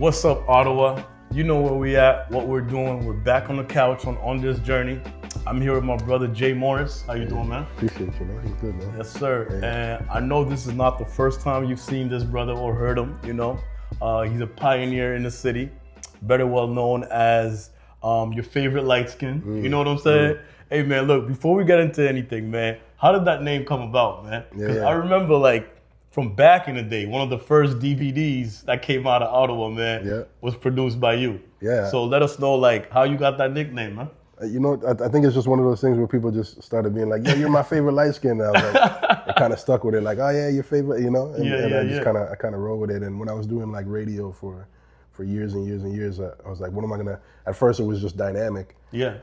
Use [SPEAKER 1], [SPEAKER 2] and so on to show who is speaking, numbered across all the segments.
[SPEAKER 1] What's up, Ottawa? You know where we at, what we're doing. We're back on the couch on this journey. I'm here with my brother Jay Morris. How you doing, man?
[SPEAKER 2] Appreciate you, man. He's good, man.
[SPEAKER 1] Yes, sir.
[SPEAKER 2] Yeah.
[SPEAKER 1] And I know this is not the first time you've seen this brother or heard him. You know, he's a pioneer in the city, better well known as your favorite light skin. You know what I'm saying? Hey, man, look. Before we get into anything, man, how did that name come about, man? Because I remember, like, from back in the day, one of the first DVDs that came out of Ottawa, man, was produced by you.
[SPEAKER 2] Yeah.
[SPEAKER 1] So let us know, like, how you got that nickname, man.
[SPEAKER 2] You know, I think it's just one of those things where people just started being like, yeah, you're my favorite light skin. And I was like, I kind of stuck with it, like, oh yeah, your favorite, you know? And I just kind of roll with it. And when I was doing like radio for years and years and years, I was like, what am I gonna, at first it was just dynamic.
[SPEAKER 1] Yeah.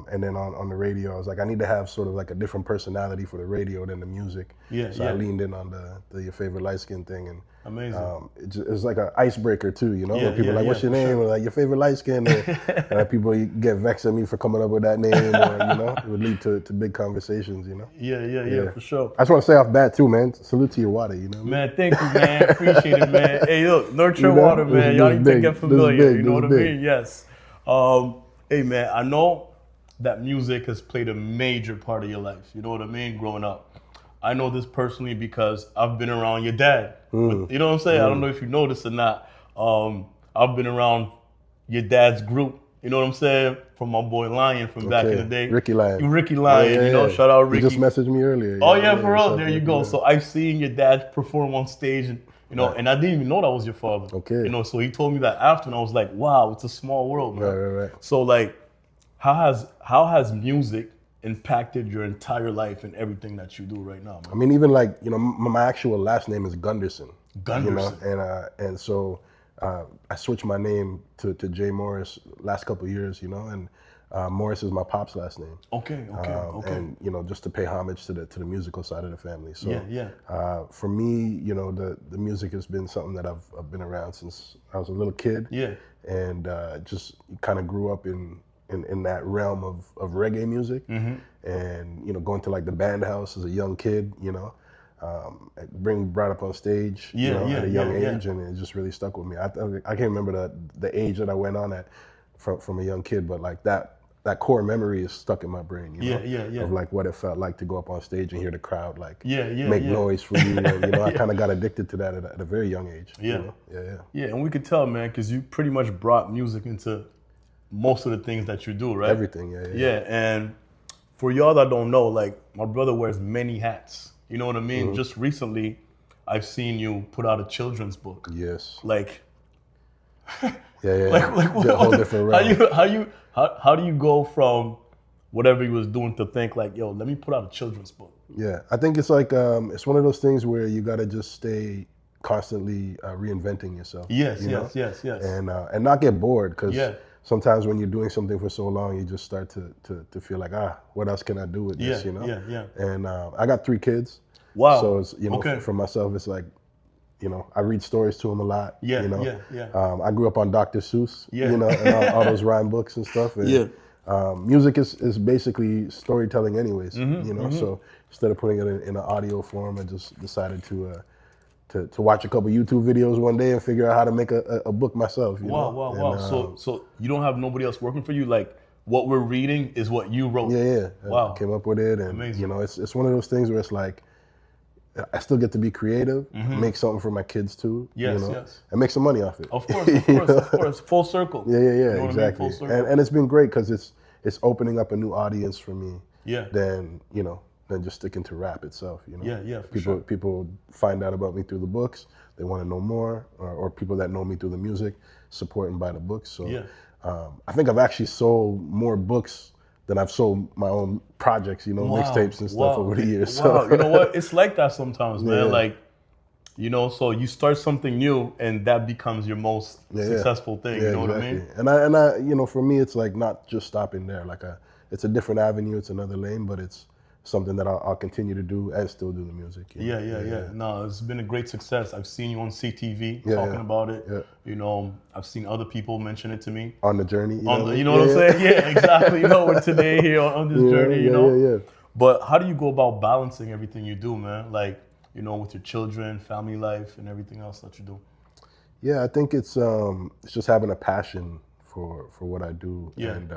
[SPEAKER 2] And then on the radio, I was like, I need to have sort of like a different personality for the radio than the music.
[SPEAKER 1] Yeah.
[SPEAKER 2] So I leaned in on the your favorite light skin thing. And
[SPEAKER 1] amazing.
[SPEAKER 2] It's like an icebreaker too, you know?
[SPEAKER 1] Yeah,
[SPEAKER 2] when people are like, what's your name?
[SPEAKER 1] Sure.
[SPEAKER 2] Or like, your favorite light skin? And people get vexed at me for coming up with that name, or, you know? It would lead to big conversations, you know?
[SPEAKER 1] Yeah, for sure.
[SPEAKER 2] I just want to say off bat too, man. Salute to your water, you know?
[SPEAKER 1] Man, thank you, man. Appreciate it, man. Hey, look, nurture water, man. Y'all need to get familiar. You know what I mean? Yes. Hey, man, I know that music has played a major part of your life. You know what I mean? Growing up. I know this personally because I've been around your dad. You know what I'm saying? I don't know if you know this or not. I've been around your dad's group. You know what I'm saying? From my boy Lion from back in the day.
[SPEAKER 2] Ricky Lion.
[SPEAKER 1] Ricky Lion, you know, shout out Ricky.
[SPEAKER 2] He just messaged me earlier.
[SPEAKER 1] Oh yeah, for real. There you go. So I've seen your dad perform on stage, and you know, and I didn't even know that was your father.
[SPEAKER 2] Okay.
[SPEAKER 1] You know, so he told me that after, and I was like, wow, it's a small world, man.
[SPEAKER 2] Right.
[SPEAKER 1] So like, how has music impacted your entire life and everything that you do right now, man?
[SPEAKER 2] I mean, even like, you know, my actual last name is Gunderson.
[SPEAKER 1] Gunderson.
[SPEAKER 2] You know, and so I switched my name to Jay Morris last couple of years, you know, and Morris is my pop's last name.
[SPEAKER 1] Okay.
[SPEAKER 2] And you know, just to pay homage to the musical side of the family. So for me, you know, the music has been something that I've been around since I was a little kid. Yeah. And just kind of grew up in that realm of reggae music, and you know, going to like the band house as a young kid, you know, being brought up on stage, you know, at a young age, and it just really stuck with me. I can't remember the age that I went on at from a young kid, but like that core memory is stuck in my brain, you know, of like what it felt like to go up on stage and hear the crowd like make noise for you, and you know, I kind of got addicted to that at a very young age. You know? Yeah,
[SPEAKER 1] and we could tell, man, because you pretty much brought music into most of the things that you do, right?
[SPEAKER 2] Everything,
[SPEAKER 1] yeah. And for y'all that don't know, like, my brother wears many hats. You know what I mean? Just recently, I've seen you put out a children's book.
[SPEAKER 2] Yes.
[SPEAKER 1] Like,
[SPEAKER 2] like what, a whole different realm.
[SPEAKER 1] How do you go from whatever you was doing to think like, yo, let me put out a children's book?
[SPEAKER 2] Yeah, I think it's like it's one of those things where you got to just stay constantly reinventing yourself.
[SPEAKER 1] Yes.
[SPEAKER 2] And not get bored, because sometimes when you're doing something for so long, you just start to feel like, what else can I do with this, you know? And I got 3 kids.
[SPEAKER 1] Wow.
[SPEAKER 2] So it's, you know, for myself, it's like, you know, I read stories to them a lot. You know? I grew up on Dr. Seuss, you know, and all those rhyme books and stuff. And, music is basically storytelling anyways, you know? So instead of putting it in an audio form, I just decided to watch a couple YouTube videos one day and figure out how to make a book myself. You know?
[SPEAKER 1] Wow. So you don't have nobody else working for you? Like, what we're reading is what you wrote?
[SPEAKER 2] Yeah.
[SPEAKER 1] Wow.
[SPEAKER 2] I came up with it, and amazing. You know, it's one of those things where it's like, I still get to be creative, make something for my kids too, you know, and make some money off it.
[SPEAKER 1] Of course, full circle.
[SPEAKER 2] Yeah,
[SPEAKER 1] you know
[SPEAKER 2] exactly.
[SPEAKER 1] Full circle.
[SPEAKER 2] And it's been great because it's opening up a new audience for me. Than just sticking to rap itself, you know. People find out about me through the books. They want to know more, or people that know me through the music support and buy the books. So I think I've actually sold more books than I've sold my own projects, you know, mixtapes and stuff over the years.
[SPEAKER 1] Wow, you know what? It's like that sometimes, man. Like, you know, so you start something new and that becomes your most successful thing. You know what I mean?
[SPEAKER 2] And I, you know, for me, it's like not just stopping there. Like it's a different avenue, it's another lane, but it's something that I'll continue to do and still do the music.
[SPEAKER 1] Yeah. No, it's been a great success. I've seen you on CTV talking about it. You know, I've seen other people mention it to me.
[SPEAKER 2] On the journey.
[SPEAKER 1] You know what I'm saying? Yeah, exactly. You know, we're today here on this journey, you know? But how do you go about balancing everything you do, man? Like, you know, with your children, family life, and everything else that you do?
[SPEAKER 2] Yeah, I think it's just having a passion for what I do, and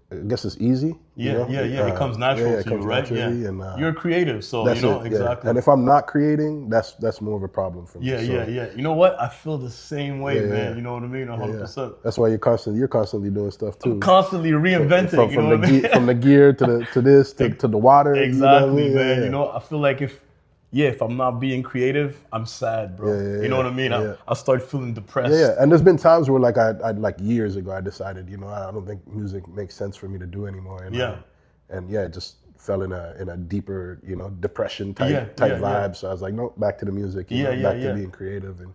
[SPEAKER 2] I guess it's easy.
[SPEAKER 1] It comes natural to you, right? And you're creative, so exactly.
[SPEAKER 2] Yeah. And if I'm not creating, that's more of a problem for me.
[SPEAKER 1] Yeah. You know what? I feel the same way, man. You know what I mean? 100%.
[SPEAKER 2] That's why you're constantly doing stuff too.
[SPEAKER 1] I'm constantly reinventing.
[SPEAKER 2] From the gear to this to the water.
[SPEAKER 1] Exactly, man. You know, I feel like if I'm not being creative, I'm sad, bro. You know what I mean? I start feeling depressed.
[SPEAKER 2] Yeah. And there's been times where like I like years ago I decided, I don't think music makes sense for me to do anymore. And it just fell in a deeper, depression type vibe. So I was like, no, back to the music. Back to being creative and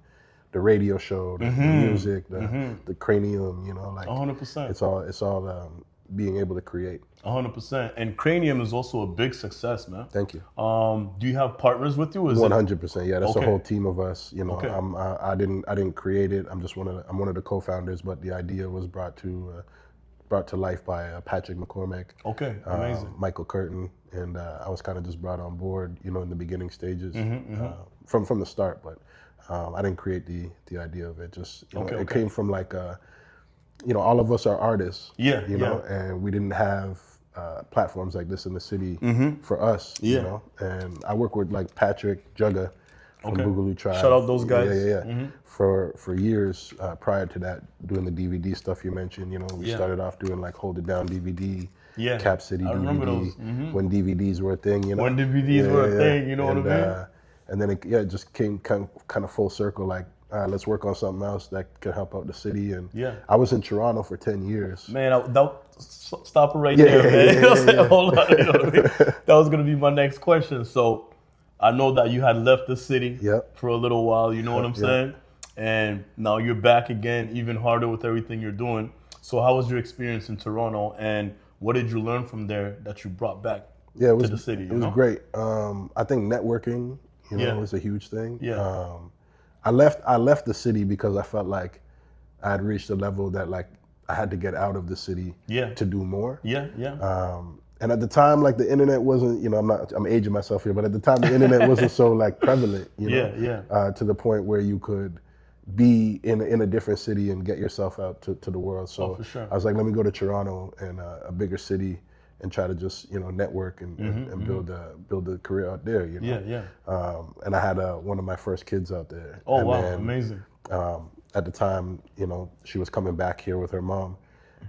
[SPEAKER 2] the radio show, the music, the cranium.
[SPEAKER 1] 100%.
[SPEAKER 2] It's all being able to create.
[SPEAKER 1] 100%. And Cranium is also a big success, man.
[SPEAKER 2] Thank you.
[SPEAKER 1] Do you have partners with you?
[SPEAKER 2] 100%. Yeah, that's a whole team of us. I didn't create it. I'm one of the co-founders, but the idea was brought to life by Patrick McCormack.
[SPEAKER 1] Okay, amazing.
[SPEAKER 2] Michael Curtin, and I was kind of just brought on board, in the beginning stages from the start. But I didn't create the idea of it. Just it came from like all of us are artists. And we didn't have platforms like this in the city for us. And I work with like Patrick Jugga from Boogaloo Tribe.
[SPEAKER 1] Shout out those guys.
[SPEAKER 2] For years prior to that, doing the DVD stuff you mentioned. We started off doing like Hold It Down DVD. Cap City DVD.
[SPEAKER 1] Remember those.
[SPEAKER 2] When DVDs were a thing.
[SPEAKER 1] When DVDs were a thing. You know what I mean?
[SPEAKER 2] And then it just came kind of full circle. Like, let's work on something else that can help out the city. And I was in Toronto for 10 years.
[SPEAKER 1] Man, stop it right there, man. Hold on. That was going to be my next question. So I know that you had left the city for a little while, you know what I'm saying? And now you're back again, even harder with everything you're doing. So how was your experience in Toronto, and what did you learn from there that you brought back to the city?
[SPEAKER 2] It was great. I think networking, was a huge thing. I left the city because I felt like I had reached a level that like I had to get out of the city to do more. And at the time, like the internet wasn't, I'm aging myself here, but at the time the internet wasn't so like prevalent, to the point where you could be in a different city and get yourself out to the world. So
[SPEAKER 1] for sure.
[SPEAKER 2] I was like, let me go to Toronto and a bigger city and try to just network and build a career out there. And I had one of my first kids out there.
[SPEAKER 1] Oh, and wow, then, amazing.
[SPEAKER 2] At the time, she was coming back here with her mom,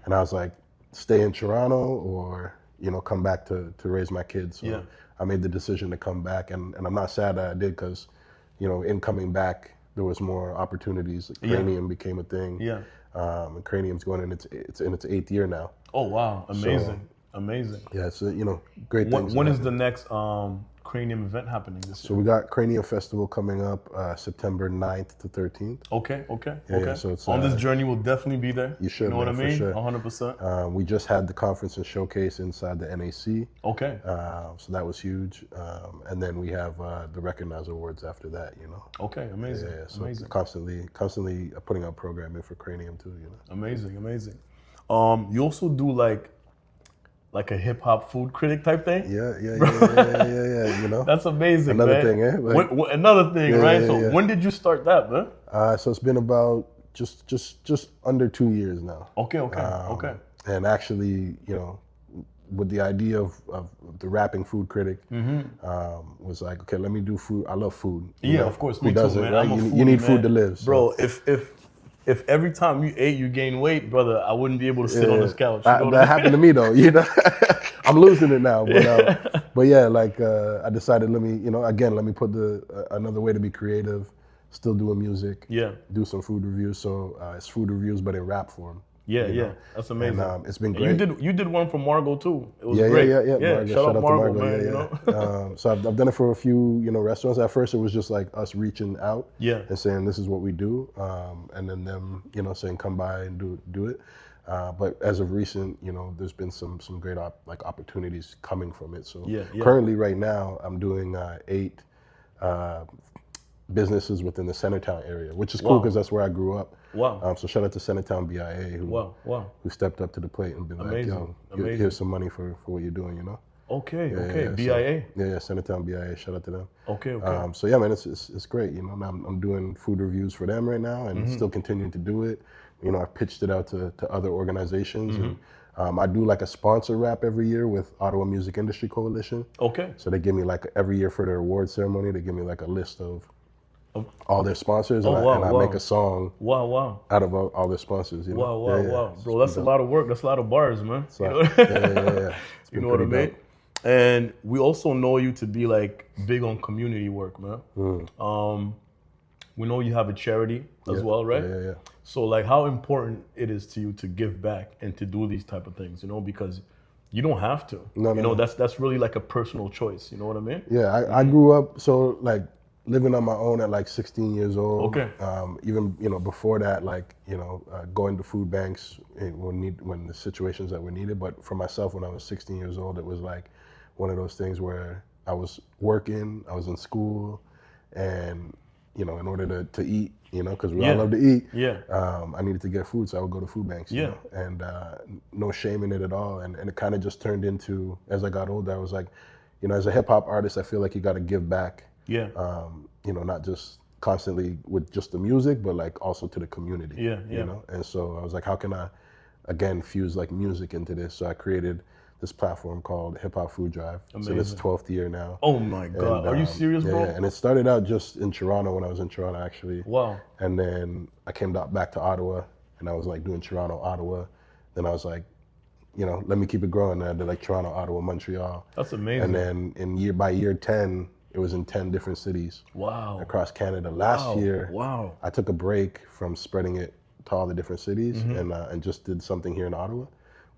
[SPEAKER 2] and I was like, stay in Toronto or come back to raise my kids. So I made the decision to come back, and I'm not sad that I did, because in coming back there was more opportunities. Cranium became a thing. And Cranium's going in its 8th year now.
[SPEAKER 1] Oh wow, amazing. Amazing.
[SPEAKER 2] Yeah, it's great things.
[SPEAKER 1] When is the next Cranium event happening this year?
[SPEAKER 2] So we got Cranium Festival coming up September 9th to 13th.
[SPEAKER 1] Okay.
[SPEAKER 2] Yeah, so it's,
[SPEAKER 1] on this journey, we'll definitely be there.
[SPEAKER 2] You should,
[SPEAKER 1] you know what I mean?
[SPEAKER 2] Sure.
[SPEAKER 1] 100%.
[SPEAKER 2] We just had the conference and showcase inside the NAC.
[SPEAKER 1] Okay.
[SPEAKER 2] So that was huge. And then we have the Recognize Awards after that,
[SPEAKER 1] Okay, amazing.
[SPEAKER 2] Yeah, so
[SPEAKER 1] amazing.
[SPEAKER 2] Constantly putting out programming for Cranium too,
[SPEAKER 1] Amazing. You also do like a hip hop food critic type thing?
[SPEAKER 2] Yeah.
[SPEAKER 1] That's amazing,
[SPEAKER 2] another
[SPEAKER 1] man.
[SPEAKER 2] thing, eh?
[SPEAKER 1] Another thing, right? So when did you start that, man?
[SPEAKER 2] So it's been about just under 2 years now.
[SPEAKER 1] Okay.
[SPEAKER 2] And actually, with the idea of the rapping food critic, was like, okay, let me do food. I love food.
[SPEAKER 1] Of course,
[SPEAKER 2] who
[SPEAKER 1] me
[SPEAKER 2] doesn't,
[SPEAKER 1] too, man.
[SPEAKER 2] Right? You need food to live, so.
[SPEAKER 1] Bro. If every time you ate you gain weight, brother, I wouldn't be able to sit on this couch.
[SPEAKER 2] That happened to me though. I'm losing it now, but yeah, like I decided, let me put another way to be creative, still doing music, do some food reviews. So it's food reviews, but in rap form.
[SPEAKER 1] Yeah, that's amazing.
[SPEAKER 2] And, it's been great.
[SPEAKER 1] You did one for Margot too. It was great.
[SPEAKER 2] Yeah.
[SPEAKER 1] Shout out Margot, man.
[SPEAKER 2] So I've done it for a few, restaurants. At first, it was just like us reaching out, and saying this is what we do, and then them, saying come by and do it. But as of recent, there's been some great opportunities coming from it. So currently, right now, I'm doing 8 businesses within the Centertown area, which is cool because that's where I grew up.
[SPEAKER 1] Wow.
[SPEAKER 2] So shout out to Centertown BIA who stepped up to the plate and been like, yo, here's some money for what you're doing,
[SPEAKER 1] Okay, okay. BIA.
[SPEAKER 2] So, Centertown BIA. Shout out to them.
[SPEAKER 1] Okay, okay.
[SPEAKER 2] So yeah, man, it's great. You know, I'm doing food reviews for them right now, and still continuing to do it. You know, I've pitched it out to other organizations, and I do like a sponsor wrap every year with Ottawa Music Industry Coalition.
[SPEAKER 1] Okay.
[SPEAKER 2] So they give me like every year for their award ceremony, they give me like a list of all their sponsors, and I make a song out of all their sponsors. You know?
[SPEAKER 1] Wow. Bro, that's a lot of work. That's a lot of bars, man.
[SPEAKER 2] You know,
[SPEAKER 1] you know what I mean? And we also know you to be like big on community work, man. We know you have a charity as well, right?
[SPEAKER 2] Yeah.
[SPEAKER 1] So like how important it is to you to give back and to do these type of things, you know, because you don't have to. No. That's really like a personal choice. You know what I mean?
[SPEAKER 2] Yeah, I grew up so like living on my own at like 16 years old.
[SPEAKER 1] Okay.
[SPEAKER 2] Even before that, like going to food banks when the situations that were needed. But for myself, when I was 16 years old, it was like one of those things where I was working, I was in school, and in order to eat, because we all love to eat. I needed to get food, so I would go to food banks. And no shame in it at all. And it kind of just turned into, as I got older, I was like, as a hip hop artist, I feel like you got to give back. Not just constantly with just the music, but like also to the community. And so I was like, how can I, again, fuse like music into this? So I created this platform called Hip Hop Food Drive.
[SPEAKER 1] Amazing.
[SPEAKER 2] So it's 12th year now.
[SPEAKER 1] Oh my God. And, are you serious, bro?
[SPEAKER 2] Yeah, and it started out just in Toronto when I was in Toronto, actually.
[SPEAKER 1] Wow.
[SPEAKER 2] And then I came back to Ottawa, and I was like doing Toronto, Ottawa. Then I was like, let me keep it growing. And I did like Toronto, Ottawa, Montreal.
[SPEAKER 1] That's amazing.
[SPEAKER 2] And then by year 10, it was in 10 different cities.
[SPEAKER 1] Wow.
[SPEAKER 2] Across Canada. Last year,
[SPEAKER 1] wow.
[SPEAKER 2] I took a break from spreading it to all the different cities and just did something here in Ottawa.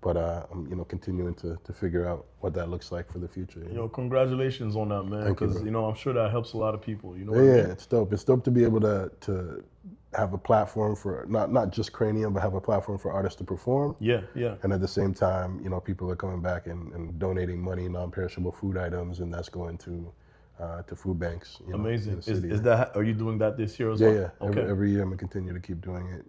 [SPEAKER 2] But I'm continuing to figure out what that looks like for the future.
[SPEAKER 1] Congratulations on that, man. Because I'm sure that helps a lot of people.
[SPEAKER 2] What I mean? It's dope. It's dope to be able to have a platform for not just Cranium, but have a platform for artists to perform.
[SPEAKER 1] Yeah. And
[SPEAKER 2] at the same time, people are coming back and donating money, non-perishable food items, and that's going to food banks.
[SPEAKER 1] Amazing. Is that? Are you doing that this year as well?
[SPEAKER 2] Yeah. Okay. Every year I'm gonna continue to keep doing it.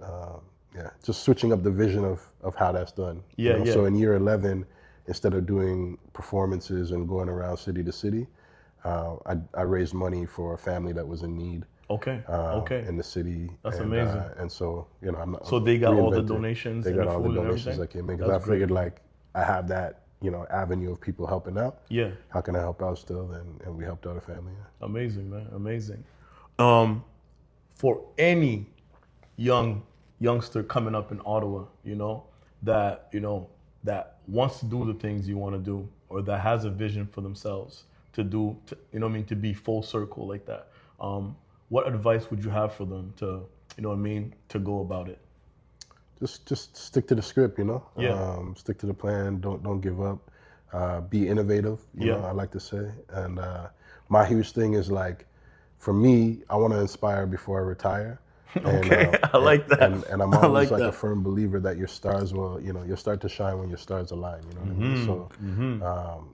[SPEAKER 2] Just switching up the vision of how that's done. So in year 11, instead of doing performances and going around city to city, I raised money for a family that was in need.
[SPEAKER 1] Okay.
[SPEAKER 2] In the city.
[SPEAKER 1] That's amazing.
[SPEAKER 2] And so
[SPEAKER 1] So they got all the donations.
[SPEAKER 2] They got all the donations
[SPEAKER 1] and
[SPEAKER 2] that came in, because I figured like I have that avenue of people helping out.
[SPEAKER 1] Yeah.
[SPEAKER 2] How can I help out still? And we helped out a family. Yeah.
[SPEAKER 1] Amazing, man. Amazing. For any youngster coming up in Ottawa, that wants to do the things you want to do, or that has a vision for themselves to do, to be full circle like that. What advice would you have for them to, to go about it?
[SPEAKER 2] Just stick to the script,
[SPEAKER 1] Yeah.
[SPEAKER 2] Stick to the plan. Don't give up. Be innovative. I like to say. And my huge thing is like, for me, I want to inspire before I retire.
[SPEAKER 1] Okay, I like that.
[SPEAKER 2] And I'm always like a firm believer that your stars will, you'll start to shine when your stars align. You know what I mean?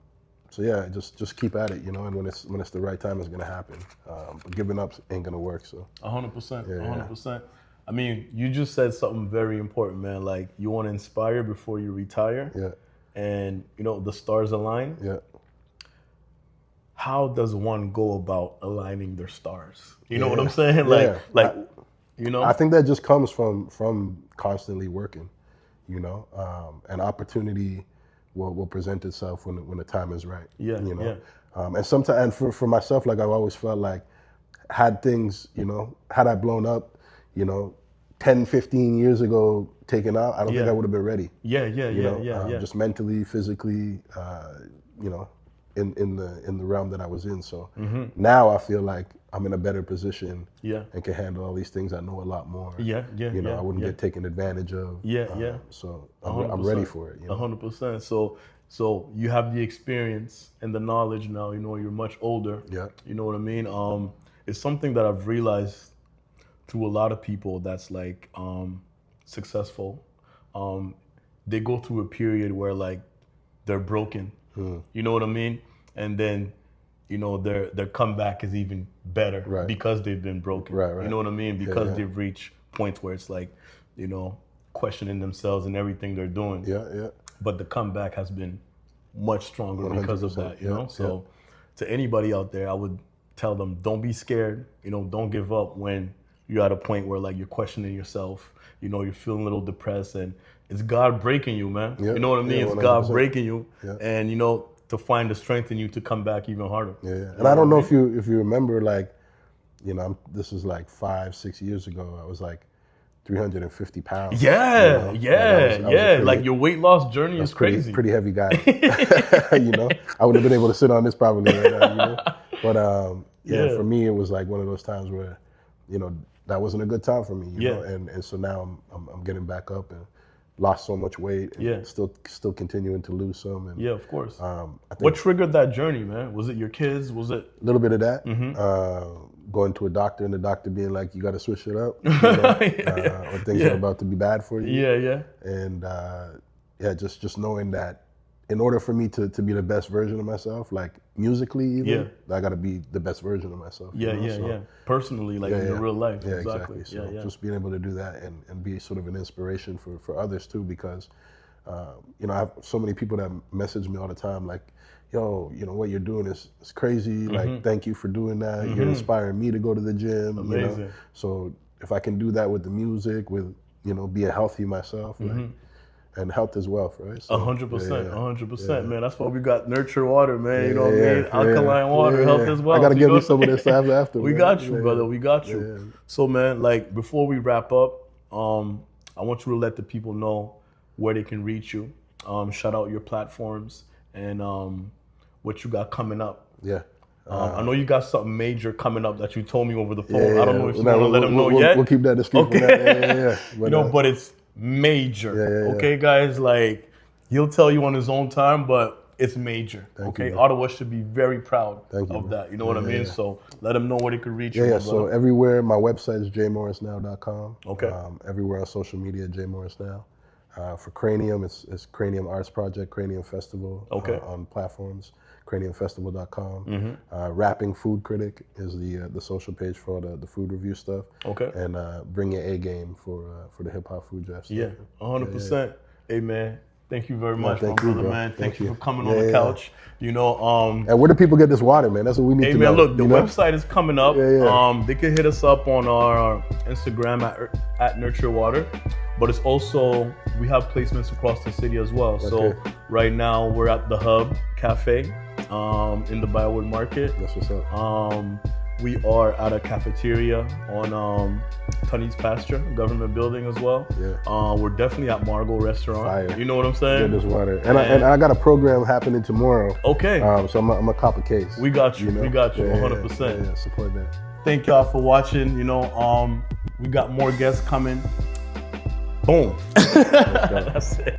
[SPEAKER 2] So yeah, just keep at it, and when it's the right time, it's gonna happen. But giving up ain't gonna work. So
[SPEAKER 1] 100%, 100%. I mean, you just said something very important, man. Like, you want to inspire before you retire.
[SPEAKER 2] Yeah.
[SPEAKER 1] And the stars align.
[SPEAKER 2] Yeah.
[SPEAKER 1] How does one go about aligning their stars? You know what I'm saying? Like.
[SPEAKER 2] I think that just comes from constantly working, an opportunity will present itself when the time is right. And sometimes, and for myself, like I've always felt like had things, had I blown up, 10, 15 years ago taken out, I don't think I would have been ready.
[SPEAKER 1] Yeah.
[SPEAKER 2] Just mentally, physically, in the realm that I was in. So now I feel like I'm in a better position and can handle all these things. I know a lot more. I wouldn't get taken advantage of. So I'm ready for it.
[SPEAKER 1] 100%. So you have the experience and the knowledge now. You're much older.
[SPEAKER 2] Yeah.
[SPEAKER 1] You know what I mean? It's something that I've realized through a lot of people that's like successful. They go through a period where like they're broken. You know what I mean? And then, their comeback is even better because they've been broken.
[SPEAKER 2] Right.
[SPEAKER 1] You know what I mean? Because they've reached points where it's like, questioning themselves and everything they're doing.
[SPEAKER 2] Yeah.
[SPEAKER 1] But the comeback has been much stronger because of that, you know? So to anybody out there, I would tell them, don't be scared, you know, don't give up when you're at a point where like you're questioning yourself, you know, you're feeling a little depressed, and it's God breaking you, man. You know what I mean? It's God breaking you, and you know, to find the strength in you to come back even harder.
[SPEAKER 2] And I don't know if you remember, like, you know, this was like 5-6 years ago. I was like 350 pounds.
[SPEAKER 1] Yeah, you know? Like your weight loss journey is crazy.
[SPEAKER 2] Pretty heavy guy. You know, I wouldn't have been able to sit on this probably right now, you know? But for me, it was like one of those times where, you know, that wasn't a good time for me, you know? And so now I'm getting back up and lost so much weight, and still continuing to lose some. And,
[SPEAKER 1] of course. I think what triggered that journey, man? Was it your kids? Was it
[SPEAKER 2] a little bit of that? Going to a doctor and the doctor being like, "You got to switch it up," you know? Or things are about to be bad for you. And just knowing that in order for me to be the best version of myself, like musically even, I got to be the best version of myself.
[SPEAKER 1] Personally, like in real life.
[SPEAKER 2] Yeah, exactly. So just being able to do that and be sort of an inspiration for others too, because you know, I have so many people that message me all the time, like, yo, you know, what you're doing is crazy. Like, thank you for doing that. You're inspiring me to go to the gym.
[SPEAKER 1] Amazing.
[SPEAKER 2] You know? So if I can do that with the music, with, you know, being healthy myself, like, and health is wealth, right?
[SPEAKER 1] 100%, 100%, man. That's why we got Nurture Water, man. You know what I mean? Alkaline water, health as well.
[SPEAKER 2] I gotta give me some of this stuff after.
[SPEAKER 1] We got you, brother. We got you. So, man, like before we wrap up, I want you to let the people know where they can reach you. Shout out your platforms and what you got coming up. I know you got something major coming up that you told me over the phone. I don't know if you want to let them know yet.
[SPEAKER 2] We'll keep that discreet.
[SPEAKER 1] Okay. But, you know, but it's major. Okay, guys, like he'll tell you on his own time, but it's major.
[SPEAKER 2] Thank you,
[SPEAKER 1] Ottawa should be very proud of that. You know what I mean? So let them know where they could reach you.
[SPEAKER 2] So everywhere, my website is jmorrisnow.com.
[SPEAKER 1] Okay.
[SPEAKER 2] Everywhere on social media, jmorrisnow. For Cranium, it's Cranium Arts Project, Cranium Festival. On platforms, craniumfestival.com. Rapping Food Critic is the social page for the food review stuff. And Bring Your A Game for the hip hop food draft.
[SPEAKER 1] 100%. Hey, man. Thank you very much, my brother, man. Thank you for coming on the couch. You know,
[SPEAKER 2] and where do people get this water, man? That's what we need to know.
[SPEAKER 1] Hey, man, look, the website is coming up. They can hit us up on our Instagram at Nurture Water. But it's also, we have placements across the city as well. So right now we're at the Hub Cafe in the Biowood Market.
[SPEAKER 2] That's what's up.
[SPEAKER 1] We are at a cafeteria on Tunney's Pasture, government building as well. We're definitely at Margot Restaurant.
[SPEAKER 2] Fire.
[SPEAKER 1] You know what I'm saying?
[SPEAKER 2] Get this water. And I got a program happening tomorrow. So I'm a cop a case.
[SPEAKER 1] We got you. You know? We got you 100%.
[SPEAKER 2] Yeah, support that.
[SPEAKER 1] Thank y'all for watching. You know, we got more guests coming. Boom. That's it.